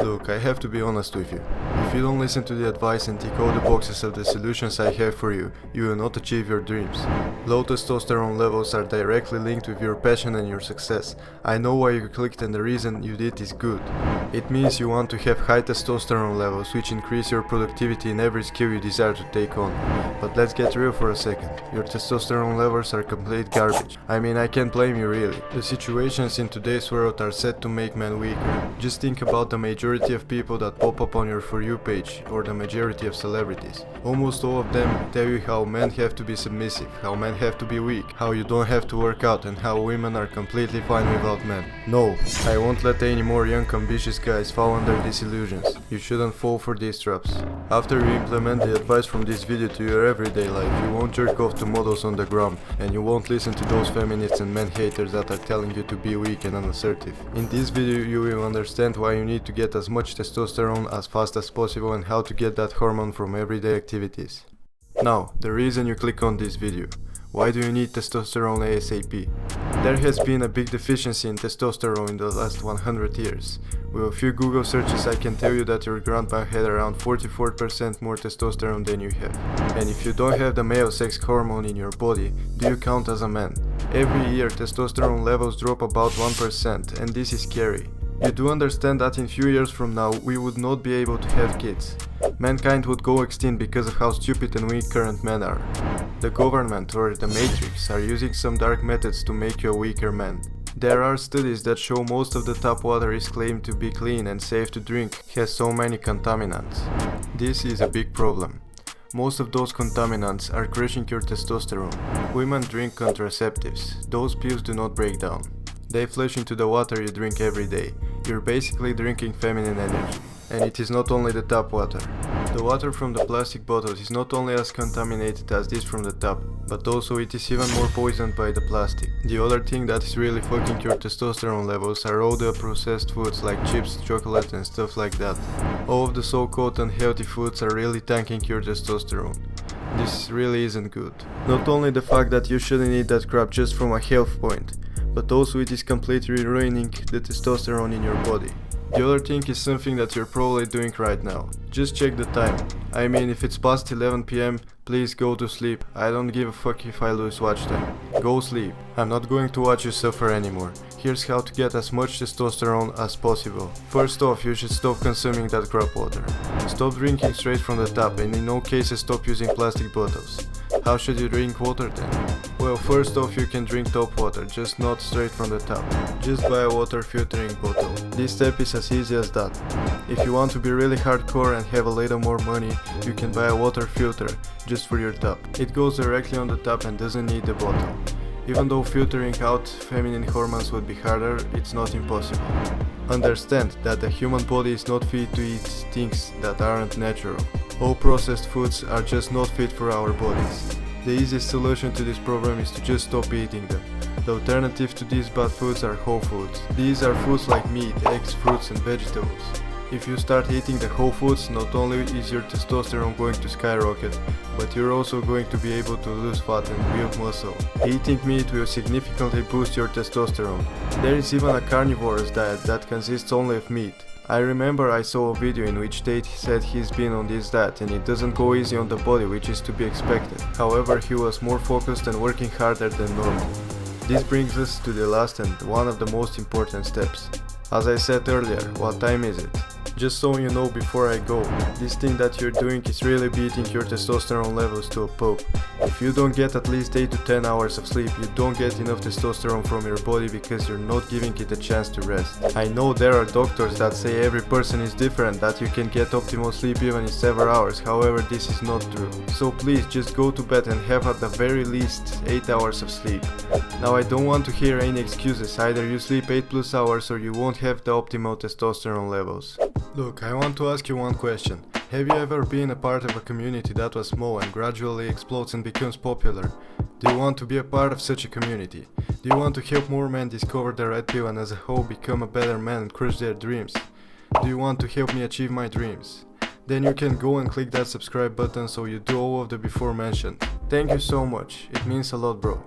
Look, I have to be honest with you. If you don't listen to the advice and tick all the boxes of the solutions I have for you, you will not achieve your dreams. Low testosterone levels are directly linked with your passion and your success. I know why you clicked and the reason you did is good. It means you want to have high testosterone levels which increase your productivity in every skill you desire to take on. But let's get real for a second. Your testosterone levels are complete garbage. I mean, I can't blame you really. The situations in today's world are set to make men weaker. Just think about the majority of people that pop up on your For You page, or the majority of celebrities. Almost all of them tell you how men have to be submissive, how men have to be weak, how you don't have to work out, and how women are completely fine without men. No, I won't let any more young ambitious guys fall under these illusions. You shouldn't fall for these traps. After you implement the advice from this video to your everyday life, you won't jerk off to models on the gram, and you won't listen to those feminists and men haters that are telling you to be weak and unassertive. In this video you will understand why you need to get as much testosterone as fast as possible and how to get that hormone from everyday activities. Now, the reason you click on this video. Why do you need testosterone ASAP? There has been a big deficiency in testosterone in the last 100 years. With a few Google searches I can tell you that your grandpa had around 44% more testosterone than you have. And if you don't have the male sex hormone in your body, do you count as a man? Every year testosterone levels drop about 1%, and this is scary. You do understand that in few years from now we would not be able to have kids. Mankind would go extinct because of how stupid and weak current men are. The government or the Matrix are using some dark methods to make you a weaker man. There are studies that show most of the tap water is claimed to be clean and safe to drink has so many contaminants. This is a big problem. Most of those contaminants are crushing your testosterone. Women drink contraceptives. Those pills do not break down. They flush into the water you drink every day. You're basically drinking feminine energy. And it is not only the tap water. The water from the plastic bottles is not only as contaminated as this from the tap, but also it is even more poisoned by the plastic. The other thing that is really fucking your testosterone levels are all the processed foods like chips, chocolate and stuff like that. All of the so-called unhealthy foods are really tanking your testosterone. This really isn't good. Not only the fact that you shouldn't eat that crap just from a health point, but also it is completely ruining the testosterone in your body. The other thing is something that you're probably doing right now. Just check the time. I mean, if it's past 11 PM, please go to sleep. I don't give a fuck if I lose watch time. Go sleep. I'm not going to watch you suffer anymore. Here's how to get as much testosterone as possible. First off, you should stop consuming that crap water. Stop drinking straight from the tap, and in no cases stop using plastic bottles. How should you drink water then? Well, first off you can drink tap water, just not straight from the tap. Just buy a water filtering bottle. This step is as easy as that. If you want to be really hardcore and have a little more money, you can buy a water filter, just for your tap. It goes directly on the tap and doesn't need the bottle. Even though filtering out feminine hormones would be harder, it's not impossible. Understand that the human body is not fit to eat things that aren't natural. All processed foods are just not fit for our bodies. The easiest solution to this problem is to just stop eating them. The alternative to these bad foods are whole foods. These are foods like meat, eggs, fruits and vegetables. If you start eating the whole foods, not only is your testosterone going to skyrocket, but you're also going to be able to lose fat and build muscle. Eating meat will significantly boost your testosterone. There is even a carnivorous diet that consists only of meat. I remember I saw a video in which Tate said he's been on this diet and it doesn't go easy on the body, which is to be expected. However, he was more focused and working harder than normal. This brings us to the last and one of the most important steps. As I said earlier, what time is it? Just so you know before I go, this thing that you're doing is really beating your testosterone levels to a pulp. If you don't get at least 8 to 10 hours of sleep, you don't get enough testosterone from your body because you're not giving it a chance to rest. I know there are doctors that say every person is different, that you can get optimal sleep even in several hours, however this is not true. So please just go to bed and have at the very least 8 hours of sleep. Now I don't want to hear any excuses, either you sleep 8+ hours or you won't have the optimal testosterone levels. Look, I want to ask you one question. Have you ever been a part of a community that was small and gradually explodes and becomes popular? Do you want to be a part of such a community? Do you want to help more men discover the red pill and as a whole become a better man and crush their dreams? Do you want to help me achieve my dreams? Then you can go and click that subscribe button so you do all of the before mentioned. Thank you so much, it means a lot, bro.